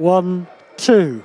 1-2.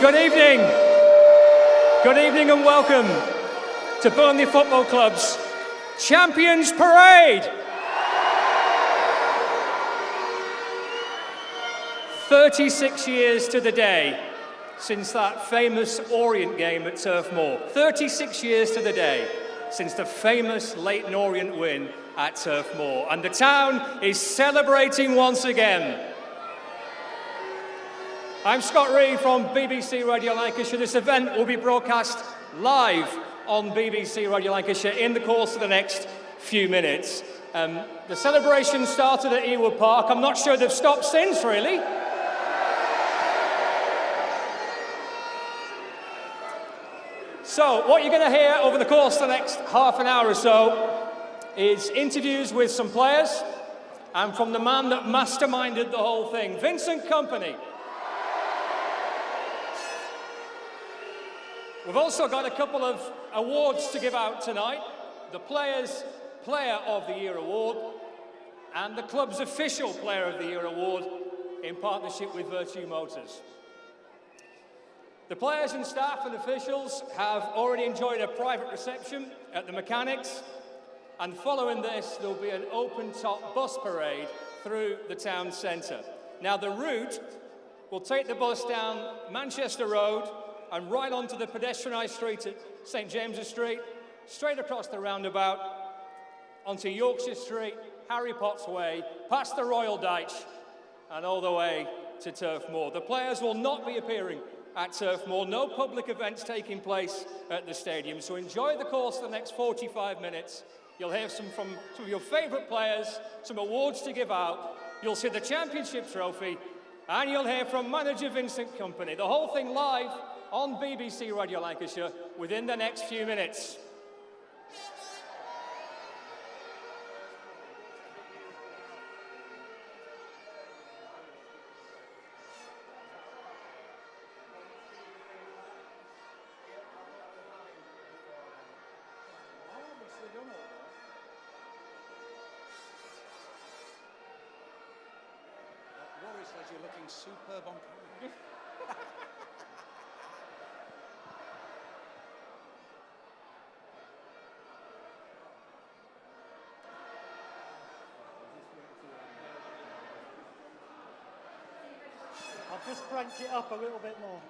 Good evening. Good evening and welcome to Burnley Football Club's Champions Parade. 36 years to the day since that famous Orient game at Turf Moor. 36 years to the day since the famous Leyton Orient win at Turf Moor. And the town is celebrating once again. I'm Scott Reed from BBC Radio Lancashire. This event will be broadcast live on BBC Radio Lancashire in the course of the next few minutes. The celebration started at Ewood Park. I'm not sure they've stopped since, really. So, what you're going to hear over the course of the next half an hour or so is interviews with some players and from the man that masterminded the whole thing, Vincent Kompany. We've also got a couple of awards to give out tonight. The Players' Player of the Year Award and the club's Official Player of the Year Award in partnership with Virtue Motors. The players and staff and officials have already enjoyed a private reception at the Mechanics, and following this there'll be an open-top bus parade through the town centre. Now the route will take the bus down Manchester Road and right onto the pedestrianised street at St James's Street, straight across the roundabout, onto Yorkshire Street, Harry Potts Way, past the Royal Dyche, and all the way to Turf Moor. The players will not be appearing at Turf Moor, no public events taking place at the stadium, so enjoy the course of the next 45 minutes. You'll hear from some of your favourite players, some awards to give out, you'll see the championship trophy, and you'll hear from manager Vincent Kompany. The whole thing live on BBC Radio Lancashire within the next few minutes. Rory says you're looking superb on camera. I've just cranked it up a little bit more.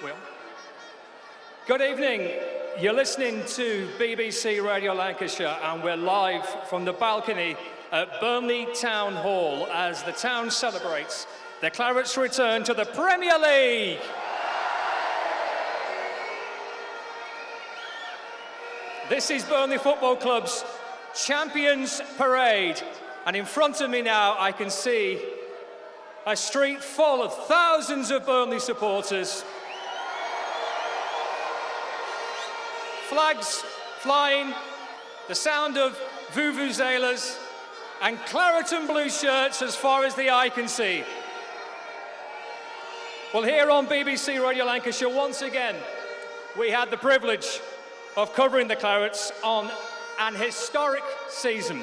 Will. Good evening. You're listening to BBC Radio Lancashire, and we're live from the balcony at Burnley Town Hall as the town celebrates the Clarets' return to the Premier League. This is Burnley Football Club's Champions Parade, and in front of me now I can see a street full of thousands of Burnley supporters. Flags flying, the sound of vuvuzelas, and claret and blue shirts as far as the eye can see. Well, here on BBC Radio Lancashire, once again, we had the privilege of covering the Clarets on an historic season.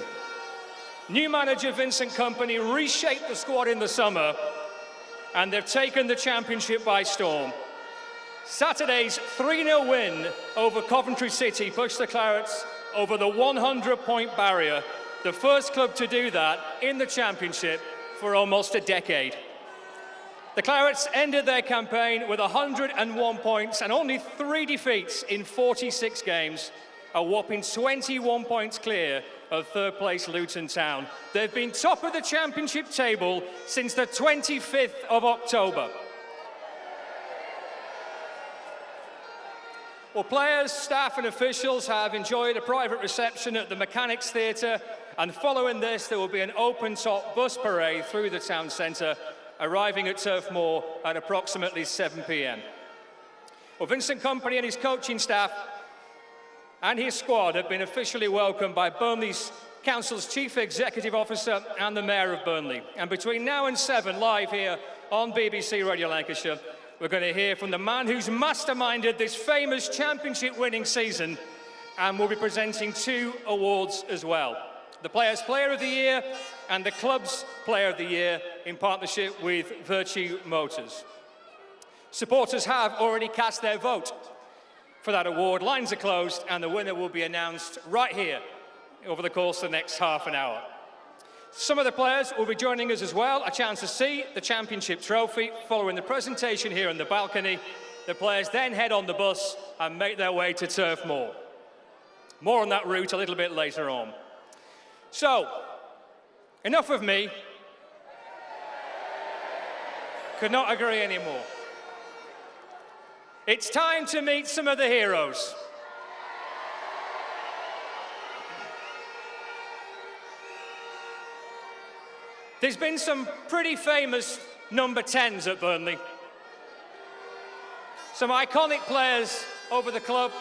New manager Vincent Kompany reshaped the squad in the summer, and they've taken the championship by storm. Saturday's 3-0 win over Coventry City pushed the Clarets over the 100-point barrier, the first club to do that in the championship for almost a decade. The Clarets ended their campaign with 101 points and only 3 defeats in 46 games, a whopping 21 points clear of third-place Luton Town. They've been top of the championship table since the 25th of October. Well, players, staff and officials have enjoyed a private reception at the Mechanics Theatre, and following this there will be an open-top bus parade through the town centre, arriving at Turf Moor at approximately 7 p.m. Well, Vincent Kompany and his coaching staff and his squad have been officially welcomed by Burnley's Council's Chief Executive Officer and the Mayor of Burnley. And between now and 7, live here on BBC Radio Lancashire, we're going to hear from the man who's masterminded this famous championship-winning season, and will be presenting 2 awards as well. The Players' Player of the Year and the Club's Player of the Year in partnership with Virtue Motors. Supporters have already cast their vote for that award. Lines are closed and the winner will be announced right here over the course of the next half an hour. Some of the players will be joining us as well, a chance to see the championship trophy following the presentation here on the balcony. The players then head on the bus and make their way to Turf Moor. More on that route a little bit later on. So, enough of me. Could not agree anymore. It's time to meet some of the heroes. There's been some pretty famous number 10s at Burnley. Some iconic players over the club.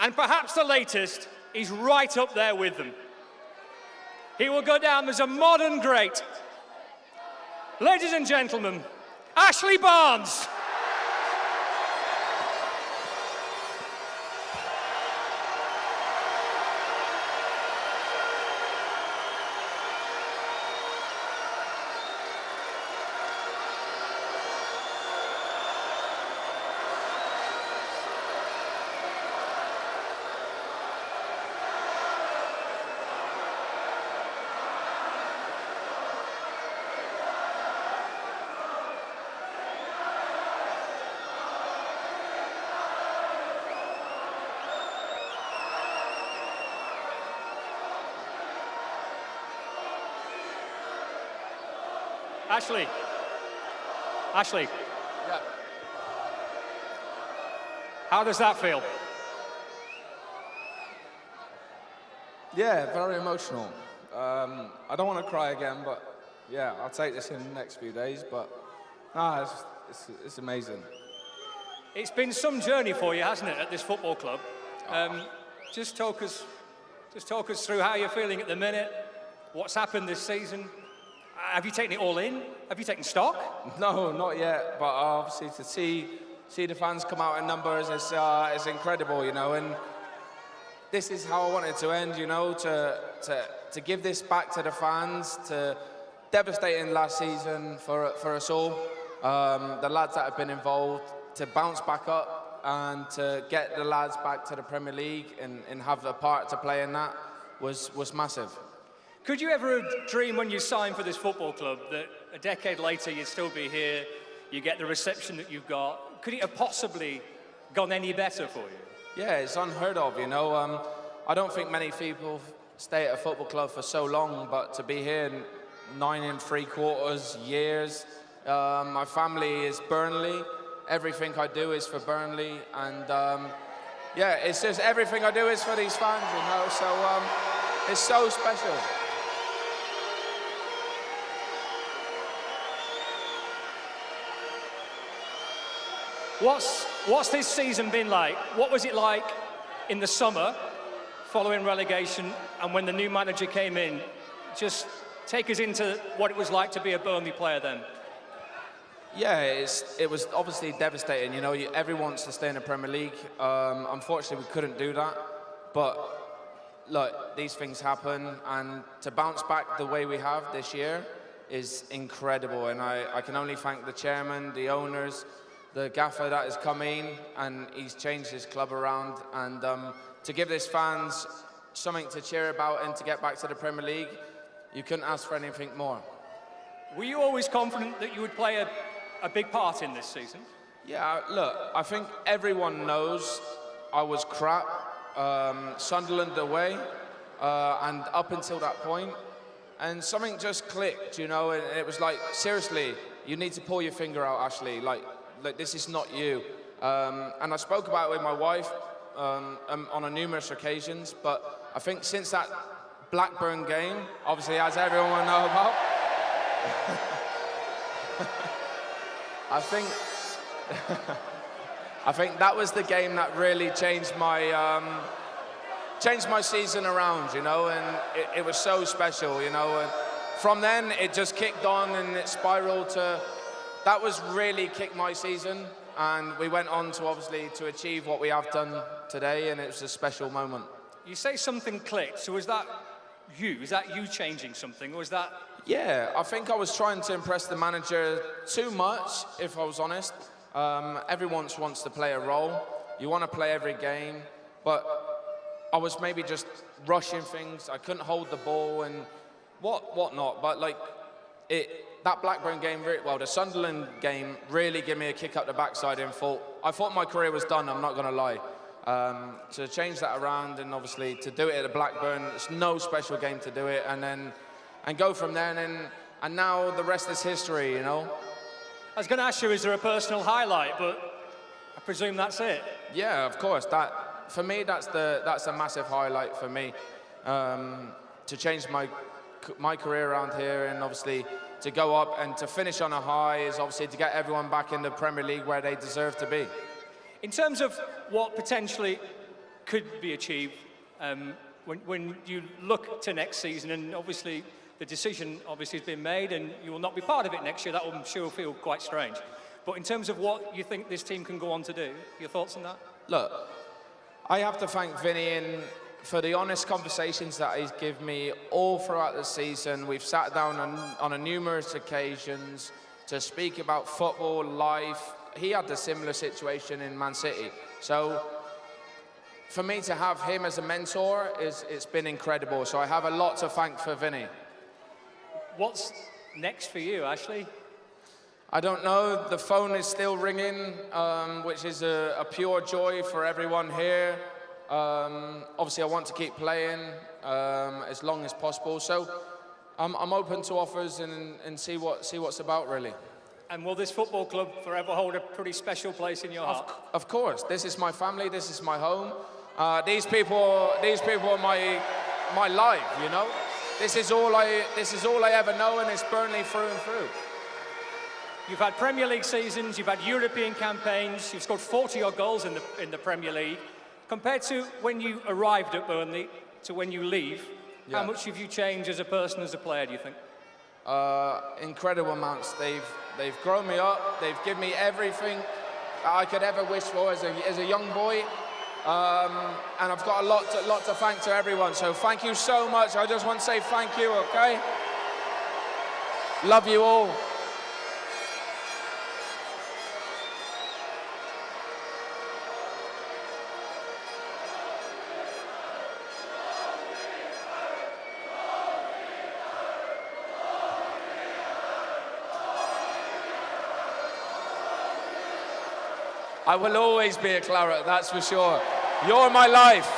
And perhaps the latest is right up there with them. He will go down as a modern great. Ladies and gentlemen, Ashley Barnes. Ashley. Ashley. Yeah. How does that feel? Yeah, very emotional. I don't want to cry again, but yeah, I'll take this in the next few days. But it's amazing. It's been some journey for you, hasn't it, at this football club? Just talk us through how you're feeling at the minute. What's happened this season? Have you taken it all in? Have you taken stock? No, not yet. But obviously, to see the fans come out in numbers, it's incredible, you know. And this is how I want it to end, you know, to give this back to the fans, to devastating last season for us all, the lads that have been involved, to bounce back up and to get the lads back to the Premier League and have a part to play in that was massive. Could you ever dream when you signed for this football club that a decade later you'd still be here you get the reception that you've got. Could it have possibly gone any better for you? Yeah, it's unheard of, you know. I don't think many people stay at a football club for so long, but to be here 9 3/4 years, my family is Burnley. Everything I do is for Burnley, and yeah, it's just everything I do is for these fans, you know. So it's so special. What's this season been like? What was it like in the summer following relegation and when the new manager came in? Just take us into what it was like to be a Burnley player then. Yeah, it was obviously devastating. You know, everyone wants to stay in the Premier League. Unfortunately, we couldn't do that. But look, these things happen, and to bounce back the way we have this year is incredible. And I can only thank the chairman, the owners, the gaffer that has come in, and he's changed his club around. And to give these fans something to cheer about and to get back to the Premier League, you couldn't ask for anything more. Were you always confident that you would play a big part in this season? Yeah, look, I think everyone knows I was crap. Sunderland away, and up until that point, and something just clicked, you know, and it was like, seriously, you need to pull your finger out, Ashley, like this is not you. And I spoke about it with my wife on a numerous occasions, but I think since that Blackburn game, obviously, as everyone will know about, I think that was the game that really changed my season around, you know, and it was so special, you know. And from then, it just kicked on and it spiraled to, that was really kicked my season, and we went on to obviously to achieve what we have done today, and it was a special moment. You say something clicked, so was that you? Is that you changing something, or was that? Yeah, I think I was trying to impress the manager too much, if I was honest. Everyone wants to play a role. You want to play every game, but I was maybe just rushing things. I couldn't hold the ball and whatnot. But like that Blackburn game, well, the Sunderland game really gave me a kick up the backside. I thought my career was done. I'm not going to lie. To change that around and obviously to do it at Blackburn, it's no special game to do it, and go from there, and now the rest is history, you know. I was going to ask you, is there a personal highlight, but I presume that's it. Yeah, of course. That for me, that's a massive highlight for me, to change my career around here, and obviously to go up and to finish on a high is obviously to get everyone back in the Premier League where they deserve to be. In terms of what potentially could be achieved, when you look to next season, and obviously the decision obviously has been made and you will not be part of it next year, that will, I'm sure, feel quite strange. But in terms of what you think this team can go on to do, your thoughts on that? Look, I have to thank Vinny for the honest conversations that he's given me all throughout the season. We've sat down on a numerous occasions to speak about football, life. He had a similar situation in Man City. So for me to have him as a mentor, it's been incredible. So I have a lot to thank for Vinny. What's next for you, Ashley? I don't know. The phone is still ringing, which is a pure joy for everyone here. Obviously, I want to keep playing as long as possible. So I'm open to offers and see what's about, really. And will this football club forever hold a pretty special place in your heart? Of course. This is my family. This is my home. These people are my life, you know. This is all I ever know, and it's Burnley through and through. You've had Premier League seasons, you've had European campaigns, you've scored 40-odd goals in the Premier League. Compared to when you arrived at Burnley to when you leave, How much have you changed as a person, as a player, do you think? Incredible amounts. They've grown me up. They've given me everything I could ever wish for as a young boy. And I've got a lot to thank to everyone. So thank you so much. I just want to say thank you, okay? Love you all. I will always be a Claret, that's for sure. You're my life.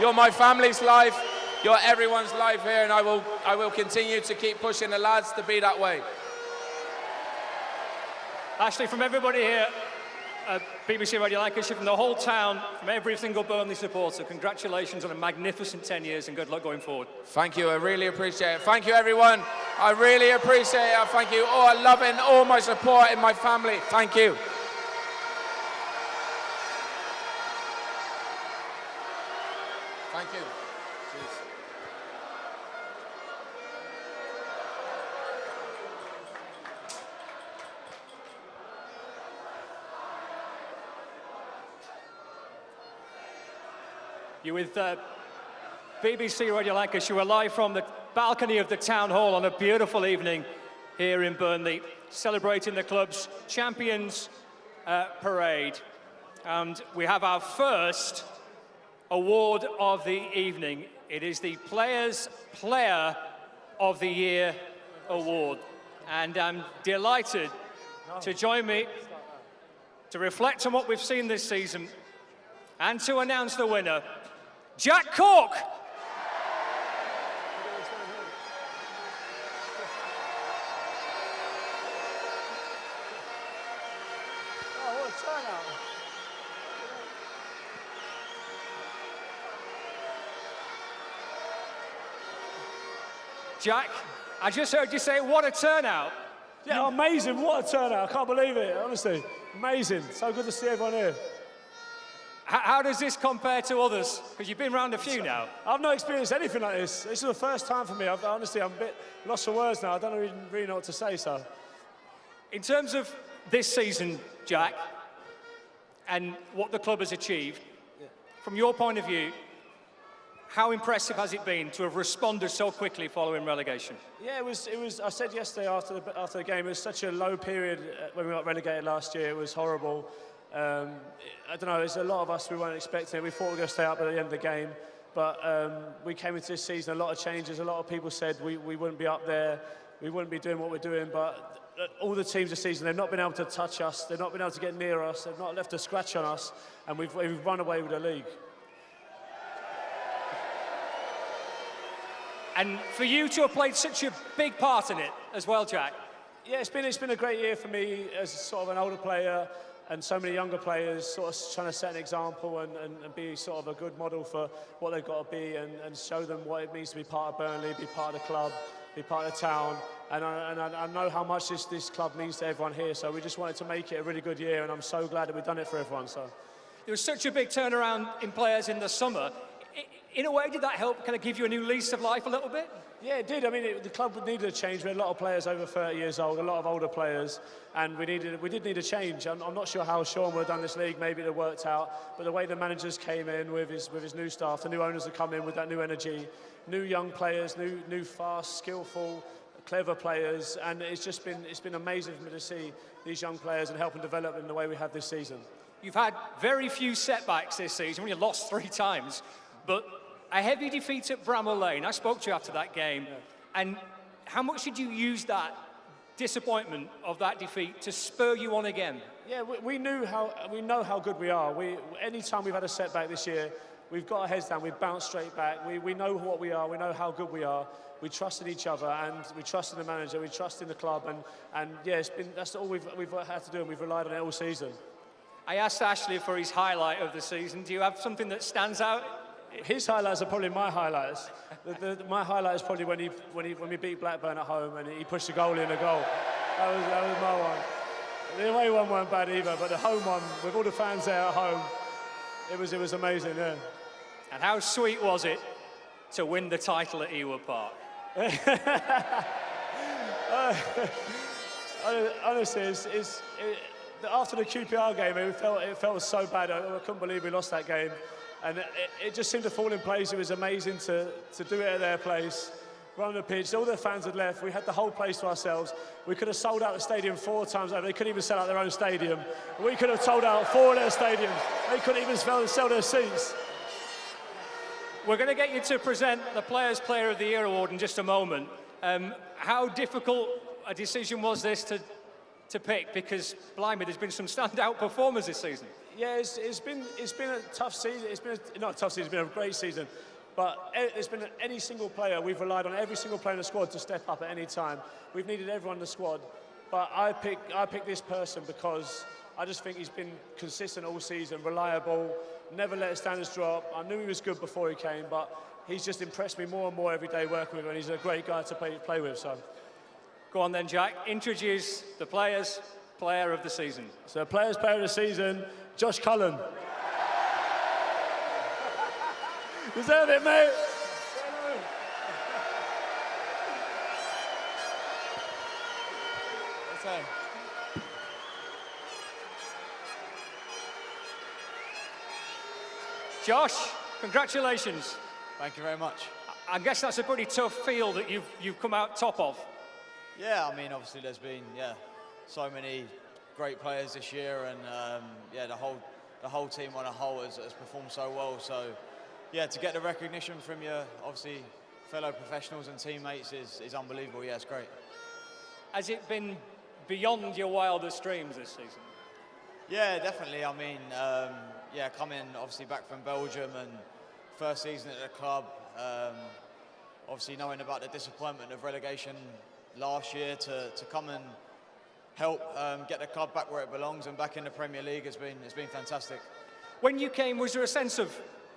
You're my family's life. You're everyone's life here, and I will continue to keep pushing the lads to be that way. Ashley, from everybody here at BBC Radio Lancashire, from the whole town, from every single Burnley supporter, congratulations on a magnificent 10 years and good luck going forward. Thank you, I really appreciate it. Thank you, everyone. I really appreciate it. Thank you all. I love it, and all my support in my family. Thank you. Thank you. Cheers. You're with BBC Radio Lancashire. We're live from the balcony of the Town Hall on a beautiful evening here in Burnley, celebrating the club's Champions Parade. And we have our first award of the evening. It is the Players' Player of the Year Award. And I'm delighted to join me to reflect on what we've seen this season and to announce the winner, Jack Cork. Oh, what a turnout. Jack, I just heard you say, what a turnout. Yeah, amazing. What a turnout. I can't believe it, honestly. Amazing. So good to see everyone here. How does this compare to others? Because you've been around a few now. I've not experienced anything like this. This is the first time for me. Honestly, I'm a bit lost for words now. I don't really know what to say, so. In terms of this season, Jack, and what the club has achieved, from your point of view, how impressive has it been to have responded so quickly following relegation? Yeah, it was. I said yesterday after the game, it was such a low period when we got relegated last year. It was horrible. I don't know, there's a lot of us, we weren't expecting it. We thought we were going to stay up at the end of the game. But we came into this season, a lot of changes. A lot of people said we wouldn't be up there, we wouldn't be doing what we're doing. But all the teams this season, they've not been able to touch us, they've not been able to get near us, they've not left a scratch on us, and we've run away with the league. And for you to have played such a big part in it as well, Jack. Yeah, it's been a great year for me as sort of an older player, and so many younger players sort of trying to set an example and be sort of a good model for what they've got to be, and show them what it means to be part of Burnley, be part of the club, be part of the town. And I know how much this club means to everyone here, so we just wanted to make it a really good year, and I'm so glad that we've done it for everyone. So There was such a big turnaround in players in the summer. In a way, did that help kind of give you a new lease of life a little bit? yeah, it did. I mean, the club needed a change. We had a lot of players over 30 years old, a lot of older players, and we did need a change. I'm not sure how Sean would have done this league. Maybe it would have worked out, but the way the managers came in with his new staff, the new owners have come in with that new energy, new young players, new fast, skillful, clever players, and it's been amazing for me to see these young players and help them develop in the way we have this season. You've had very few setbacks this season. You only lost 3 times, but a heavy defeat at Bramall Lane. I spoke to you after that game, and how much did you use that disappointment of that defeat to spur you on again? Yeah, we know how good we are. Any time we've had a setback this year, we've got our heads down, we've bounced straight back. We know what we are, we know how good we are. We trust in each other, and we trust in the manager, we trust in the club, and yeah, that's all we've had to do, and we've relied on it all season. I asked Ashley for his highlight of the season. Do you have something that stands out? His highlights are probably my highlights. My highlight is probably when we beat Blackburn at home and he pushed the goal in a goal. That was my one. The away one weren't bad either, but the home one, with all the fans there at home, it was amazing, yeah. And how sweet was it to win the title at Ewood Park? Honestly, after the QPR game, it felt so bad. I couldn't believe we lost that game. And it just seemed to fall in place. It was amazing to do it at their place, run on the pitch. All the fans had left. We had the whole place to ourselves. We could have sold out the stadium 4 times over. They couldn't even sell out their own stadium. We could have sold out 4 of their stadiums. They couldn't even sell their seats. We're going to get you to present the Players' Player of the Year award in just a moment. How difficult a decision was this to pick? Because, blimey, there's been some standout performers this season. Yeah, it's been a tough season. It's been not a tough season. It's been a great season, but there's been any single player we've relied on every single player in the squad to step up at any time. We've needed everyone in the squad, but I pick this person because I just think he's been consistent all season, reliable, never let his standards drop. I knew he was good before he came, but he's just impressed me more and more every day working with him, and he's a great guy to play with. So, go on then, Jack. Introduce the players' player of the season. So, players' player of the season, Josh Cullen. Deserve it, mate. Josh, congratulations. Thank you very much. I guess that's a pretty tough field that you've come out top of. Yeah, I mean, obviously there's been so many great players this year, and the whole team on a whole has performed so well. So yeah, to get the recognition from your obviously fellow professionals and teammates is unbelievable. Yeah, it's great. Has it been beyond your wildest dreams this season? Yeah, definitely. I mean, coming obviously back from Belgium and first season at the club, obviously knowing about the disappointment of relegation last year to come and help get the club back where it belongs and back in the Premier League has been fantastic. When you came, was there a sense of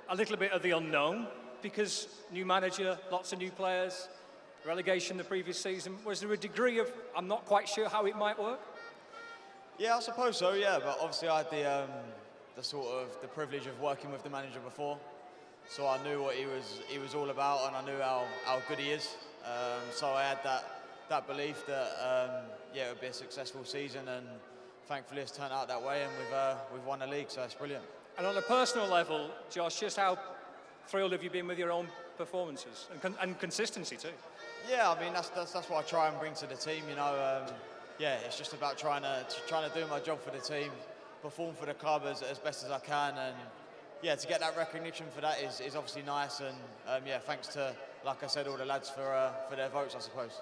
a little bit of the unknown? Because new manager, lots of new players, relegation the previous season. Was there a degree of, I'm not quite sure how it might work? Yeah, I suppose so, yeah, but obviously I had the privilege of working with the manager before, so I knew what he was all about, and I knew how good he is. So I had that belief that it would be a successful season, and thankfully it's turned out that way, and we've won the league, so it's brilliant. And on a personal level, Josh, just how thrilled have you been with your own performances and consistency too? Yeah, I mean that's what I try and bring to the team. You know, it's just about trying to do my job for the team, perform for the club as best as I can, and to get that recognition for that is obviously nice. And thanks to, like I said, all the lads for their votes, I suppose.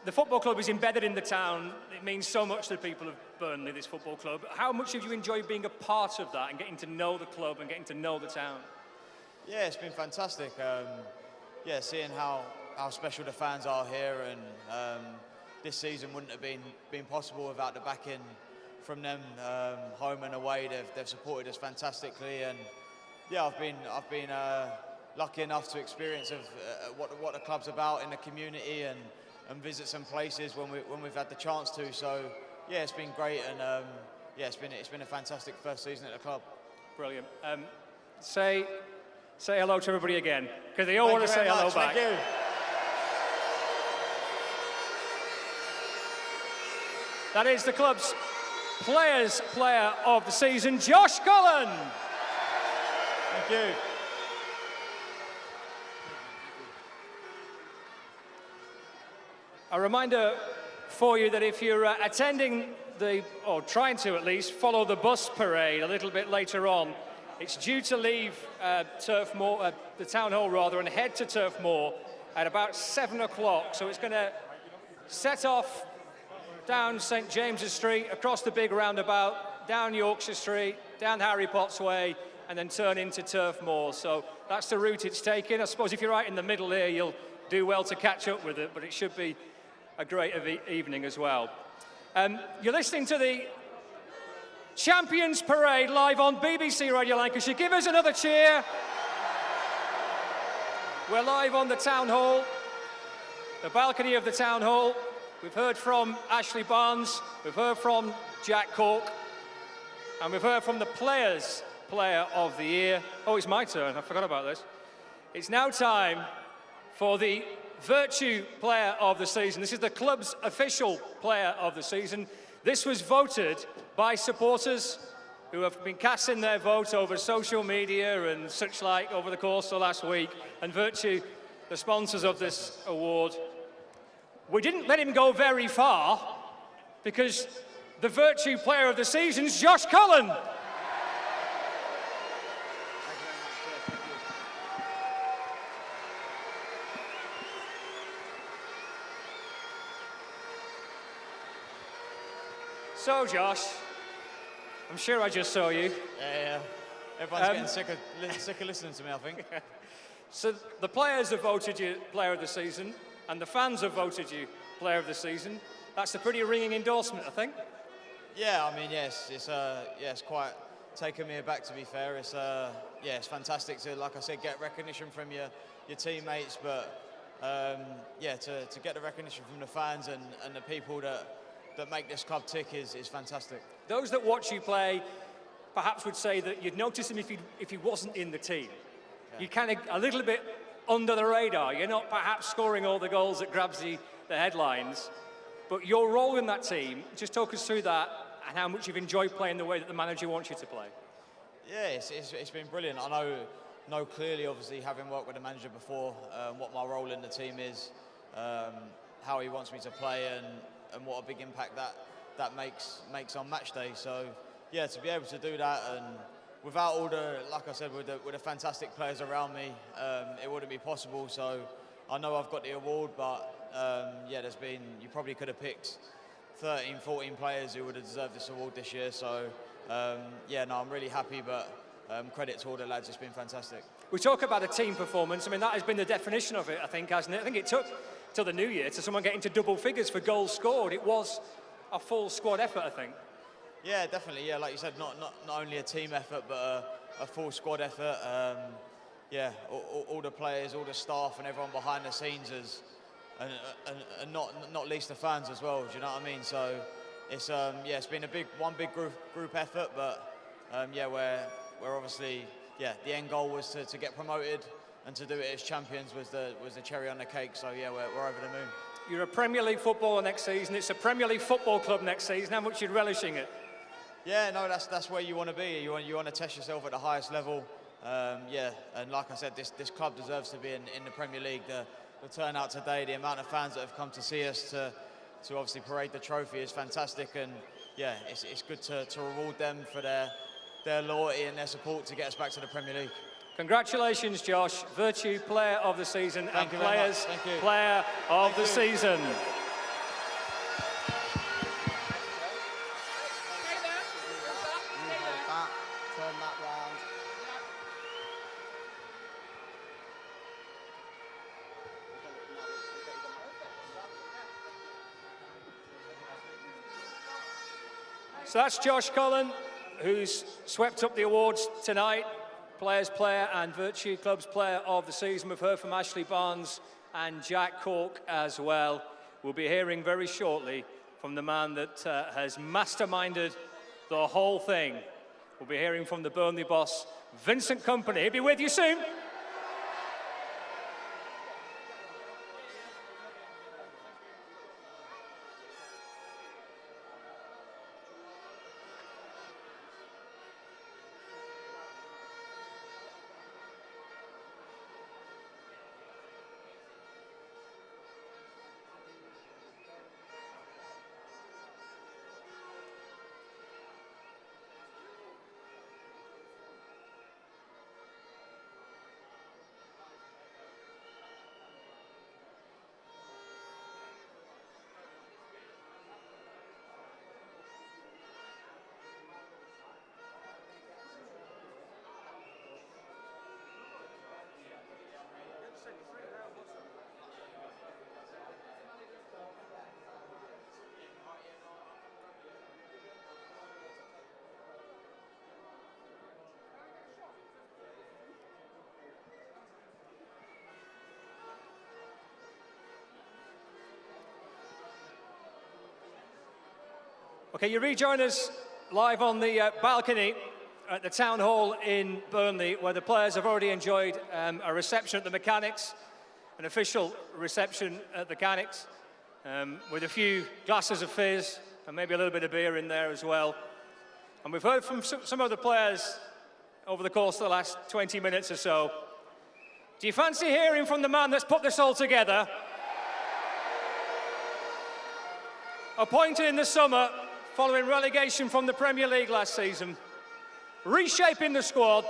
The football club is embedded in the town. It means so much to the people of Burnley, this football club. How much have you enjoyed being a part of that and getting to know the club and getting to know the town? Yeah, it's been fantastic. Seeing how special the fans are here, and this season wouldn't have been possible without the backing from them, home and away. They've supported us fantastically, and I've been lucky enough to experience what the club's about in the community and visit some places when we've had the chance to. So yeah, it's been great, and it's been a fantastic first season at the club. Brilliant. Say hello to everybody again, because they all want to say hello back. Thank you. That is the club's players' player of the season, Josh Cullen. Thank you. A reminder for you that if you're attending or trying to at least, follow the bus parade a little bit later on, it's due to leave Turf Moor, the town hall rather, and head to Turf Moor at about 7 o'clock. So it's going to set off down St James's Street, across the big roundabout, down Yorkshire Street, down Harry Potts Way, and then turn into Turf Moor. So that's the route it's taking. I suppose if you're right in the middle here, you'll do well to catch up with it, but it should be a great evening as well. You're listening to the Champions Parade live on BBC Radio Lancashire. Give us another cheer. We're live on the Town Hall, the balcony of the Town Hall. We've heard from Ashley Barnes, we've heard from Jack Cork, and we've heard from the Players' Player of the Year. Oh, it's my turn, I forgot about this. It's now time for the Virtue Player of the Season. This is the club's official Player of the Season. This was voted by supporters who have been casting their vote over social media and such like over the course of the last week. And Virtue, the sponsors of this award, we didn't let him go very far because the Virtue Player of the Season is Josh Cullen. So, Josh, I'm sure I just saw you. Yeah. Everyone's getting sick of listening to me, I think. So the players have voted you Player of the Season, and the fans have voted you Player of the Season. That's a pretty ringing endorsement, I think. Yeah, I mean, yes, it's quite taken me aback, to be fair. It's fantastic to, like I said, get recognition from your teammates, but to get the recognition from the fans and the people that make this club tick is fantastic. Those that watch you play perhaps would say that you'd notice him if he wasn't in the team. Yeah. You're kind of a little bit under the radar. You're not perhaps scoring all the goals that grabs the headlines, but your role in that team, just talk us through that and how much you've enjoyed playing the way that the manager wants you to play. Yeah, it's been brilliant. I know clearly, obviously, having worked with the manager before, what my role in the team is, how he wants me to play, and what a big impact that makes on match day. So, yeah, to be able to do that, and without all the, like I said, with the fantastic players around me, it wouldn't be possible. So, I know I've got the award, but you probably could have picked 13, 14 players who would have deserved this award this year. So, I'm really happy, but credit to all the lads, it's been fantastic. We talk about a team performance. I mean, that has been the definition of it, I think, hasn't it? I think it took till the new year to someone get into double figures for goals scored. It was a full squad effort, I think. Yeah, definitely. Yeah, like you said, not only a team effort, but a full squad effort. All the players, all the staff, and everyone behind the scenes and not least the fans as well. Do you know what I mean? So it's been one big group effort, but we're obviously the end goal was to get promoted, and to do it as champions was the cherry on the cake. So we're over the moon. You're a Premier League footballer next season. It's a Premier League football club next season. How much are you relishing it? Yeah, no, that's where you want to be. You want to test yourself at the highest level. And like I said, this club deserves to be in the Premier League. The turnout today, the amount of fans that have come to see us to obviously parade the trophy is fantastic, and it's good to reward them for their loyalty and their support to get us back to the Premier League. Congratulations, Josh. Virtue Player of the Season and Players Player of the Season. Turn that round. So that's Josh Cullen, who's swept up the awards tonight. Players Player and Virtue Club's Player of the Season. We've heard from Ashley Barnes and Jack Cork as well. We'll be hearing very shortly from the man that has masterminded the whole thing. We'll be hearing from the Burnley boss, Vincent Kompany. He'll be with you soon. Okay, you rejoin us live on the balcony at the Town Hall in Burnley, where the players have already enjoyed a reception at the Mechanics, an official reception at the Mechanics, with a few glasses of fizz and maybe a little bit of beer in there as well. And we've heard from some of the players over the course of the last 20 minutes or so. Do you fancy hearing from the man that's put this all together? Appointed in the summer, following relegation from the Premier League last season, reshaping the squad,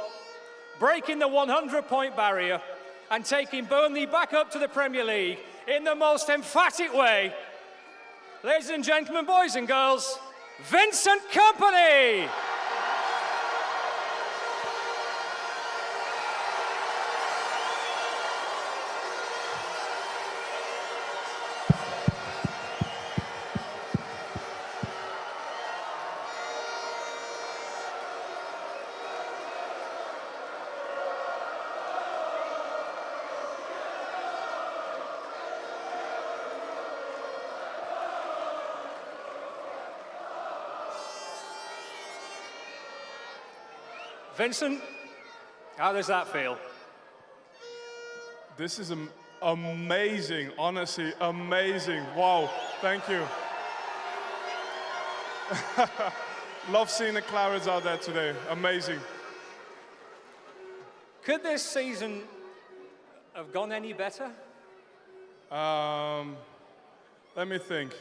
breaking the 100-point barrier, and taking Burnley back up to the Premier League in the most emphatic way. Ladies and gentlemen, boys and girls, Vincent Kompany! Vincent, how does that feel? This is amazing, honestly, amazing. Wow, thank you. Love seeing the Clarets out there today, amazing. Could this season have gone any better? Let me think.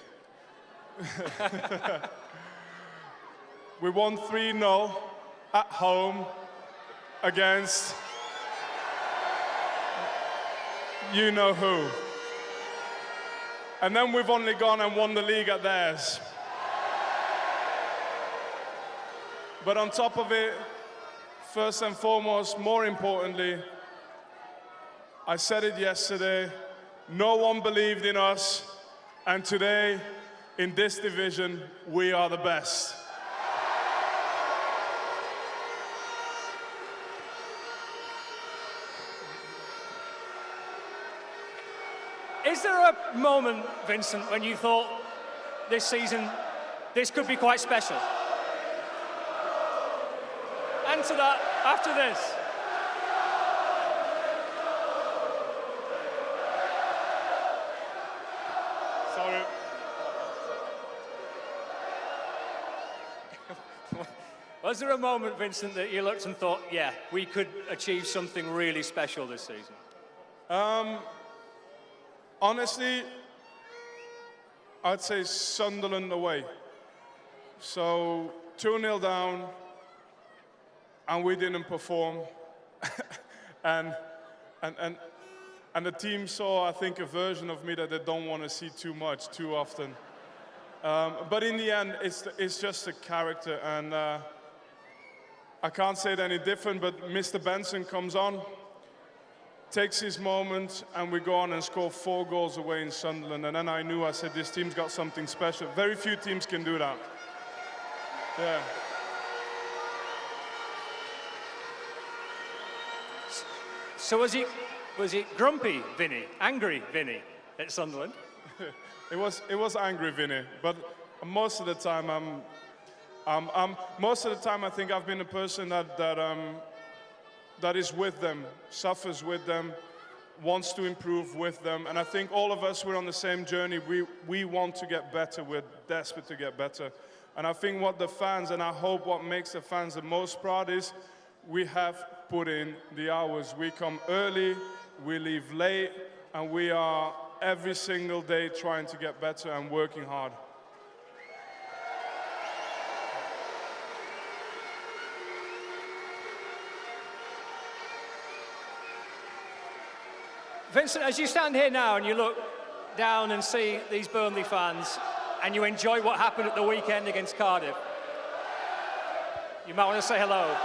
We won 3-0 at home against you know who. And then we've only gone and won the league at theirs. But on top of it, first and foremost, more importantly, I said it yesterday, no one believed in us, and today, in this division, we are the best. Is there a moment, Vincent, when you thought this season, this could be quite special? Answer that after this. Sorry. Was there a moment, Vincent, that you looked and thought, yeah, we could achieve something really special this season? Honestly, I'd say Sunderland away. So 2-0 down, and we didn't perform. and the team saw, I think, a version of me that they don't want to see too much, too often. But in the end, it's just a character, and I can't say it any different, but Mr. Benson comes on, takes his moment, and we go on and score 4 goals away in Sunderland. And then I knew, I said, this team's got something special. Very few teams can do that. Yeah. So was it grumpy Vinny, angry Vinny at Sunderland? It was angry Vinny, but most of the time I think I've been a person that is with them, suffers with them, wants to improve with them, and I think all of us, we're on the same journey. We want to get better, we're desperate to get better. And I think what the fans, and I hope what makes the fans the most proud is, we have put in the hours. We come early, we leave late, and we are every single day trying to get better and working hard. Vincent, as you stand here now and you look down and see these Burnley fans and you enjoy what happened at the weekend against Cardiff, you might want to say hello.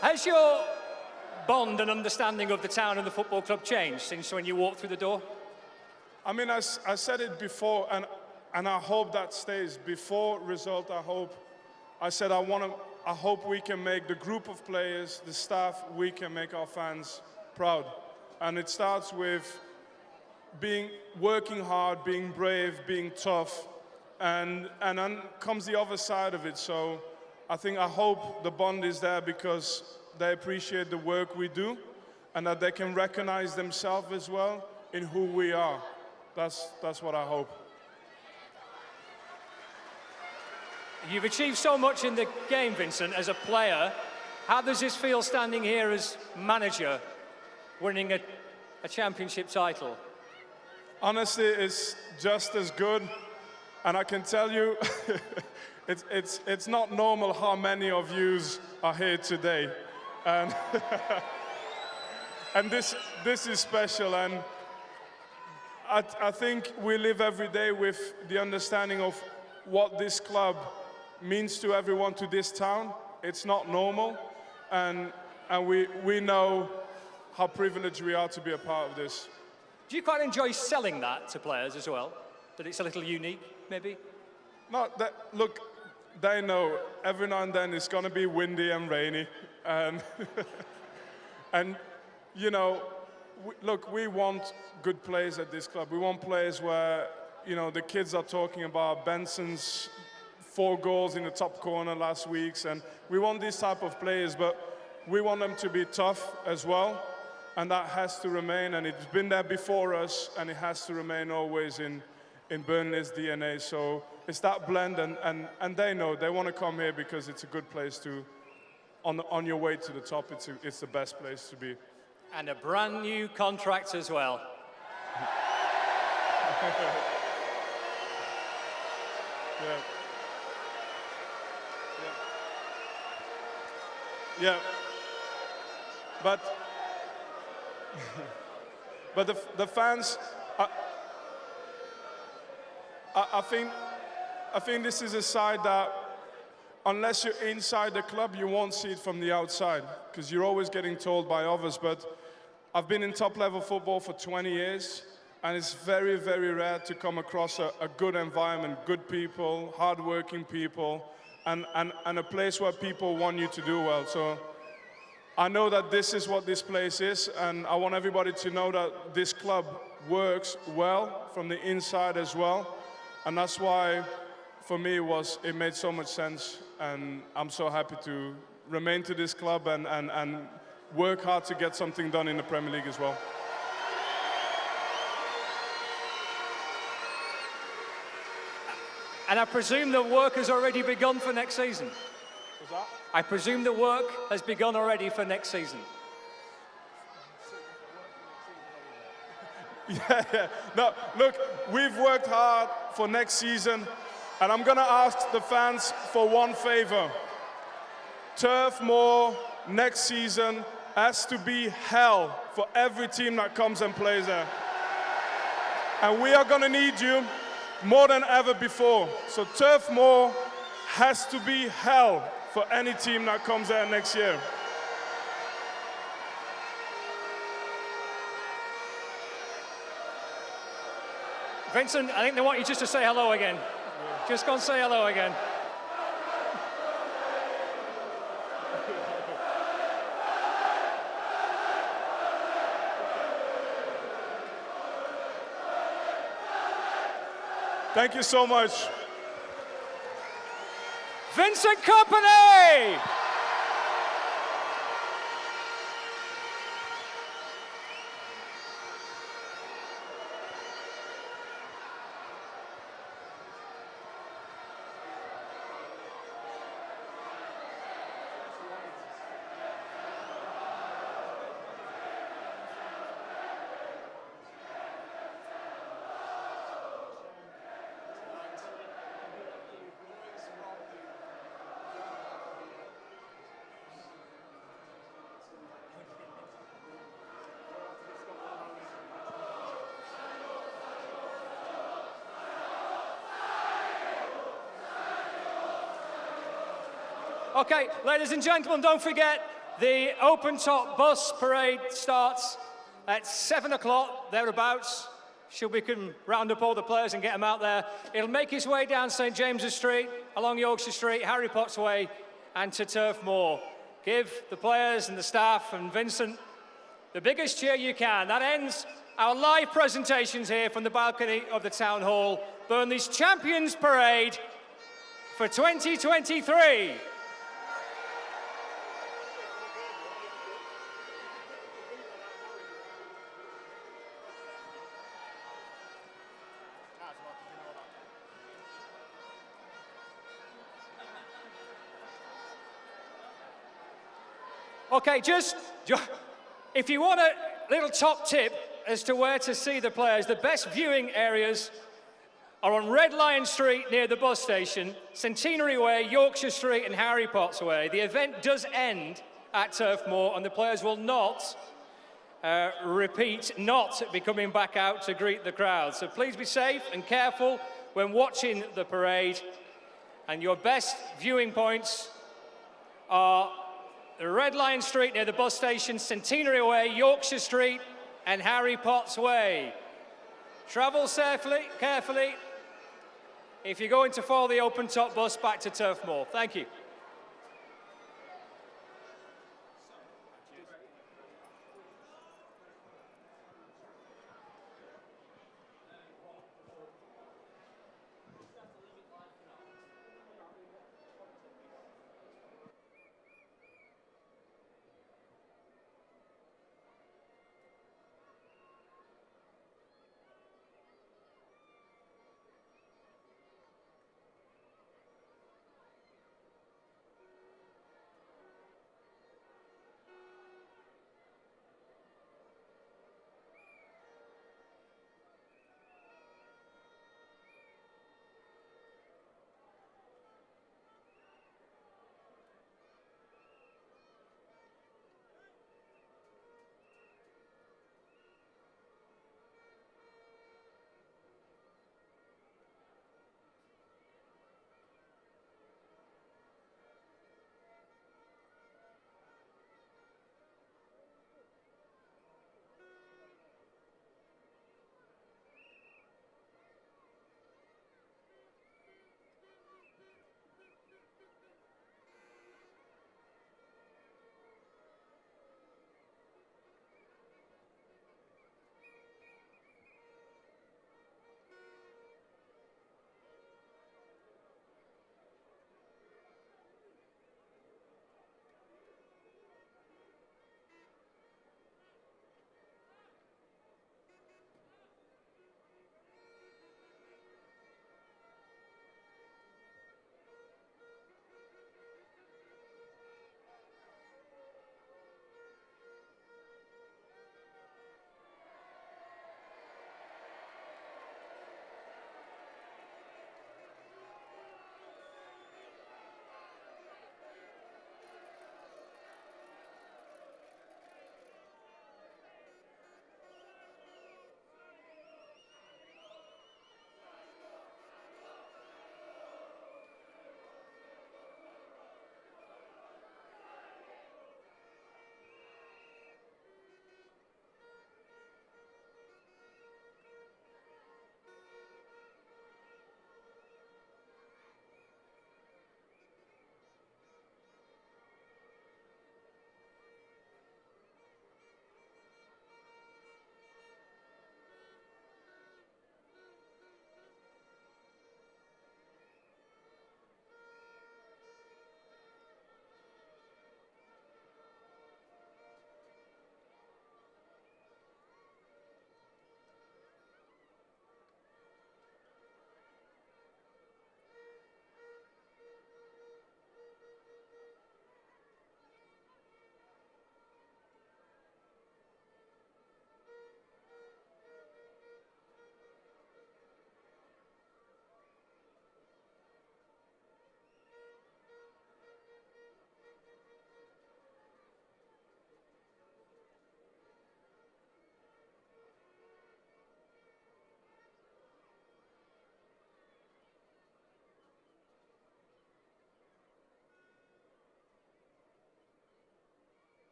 Has your bond and understanding of the town and the football club changed since when you walked through the door? I mean, I said it before, and I hope that stays. Before result, I said I hope we can make the group of players, the staff, we can make our fans proud. And it starts with working hard, being brave, being tough, and then comes the other side of it. So I hope the bond is there because they appreciate the work we do, and that they can recognize themselves as well in who we are. That's what I hope. You've achieved so much in the game, Vincent, as a player. How does this feel standing here as manager, winning a championship title? Honestly, it's just as good, and I can tell you, it's not normal how many of yous are here today, and and this is special. And I think we live every day with the understanding of what this club means to everyone, to this town. It's not normal, and we know how privileged we are to be a part of this. Do you quite enjoy selling that to players as well? That it's a little unique, maybe? No, look, they know every now and then it's going to be windy and rainy, and you know, look, we want good players at this club. We want players where, you know, the kids are talking about Benson's 4 goals in the top corner last week, and we want these type of players, but we want them to be tough as well, and that has to remain, and it's been there before us, and it has to remain always in Burnley's DNA. So it's that blend, and they know they want to come here because it's a good place to, on your way to the top, it's the best place to be. And a brand new contract as well. Yeah. Yeah. But the fans, I think this is a side that, unless you're inside the club, you won't see it from the outside, because you're always getting told by others. But I've been in top-level football for 20 years, and it's very, very rare to come across a good environment, good people, hard-working people, and a place where people want you to do well. So I know that this is what this place is, and I want everybody to know that this club works well from the inside as well. And that's why, for me, it made so much sense, and I'm so happy to remain to this club and work hard to get something done in the Premier League as well. And I presume the work has already begun for next season. What's that? I presume the work has begun already for next season. Yeah. No, look, we've worked hard for next season, and I'm going to ask the fans for one favor. Turf Moor next season has to be hell for every team that comes and plays there. And we are going to need you more than ever before. So Turf Moor has to be hell for any team that comes there next year. Vincent, I think they want you just to say hello again. Just go and say hello again. Thank you so much. Vincent Kompany! Okay, ladies and gentlemen, don't forget the open-top bus parade starts at 7 o'clock, thereabouts. We can round up all the players and get them out there. It'll make its way down St James's Street, along Yorkshire Street, Harry Potts Way, and to Turf Moor. Give the players and the staff and Vincent the biggest cheer you can. That ends our live presentations here from the balcony of the Town Hall, Burnley's Champions Parade for 2023. Okay, just if you want a little top tip as to where to see the players, the best viewing areas are on Red Lion Street near the bus station, Centenary Way, Yorkshire Street and Harry Potts Way. The event does end at Turf Moor and the players will not, not be coming back out to greet the crowd. So please be safe and careful when watching the parade. And your best viewing points are Red Lion Street near the bus station, Centenary Way, Yorkshire Street and Harry Potts Way. Travel safely, carefully, if you're going to follow the open-top bus back to Turf Moor. Thank you.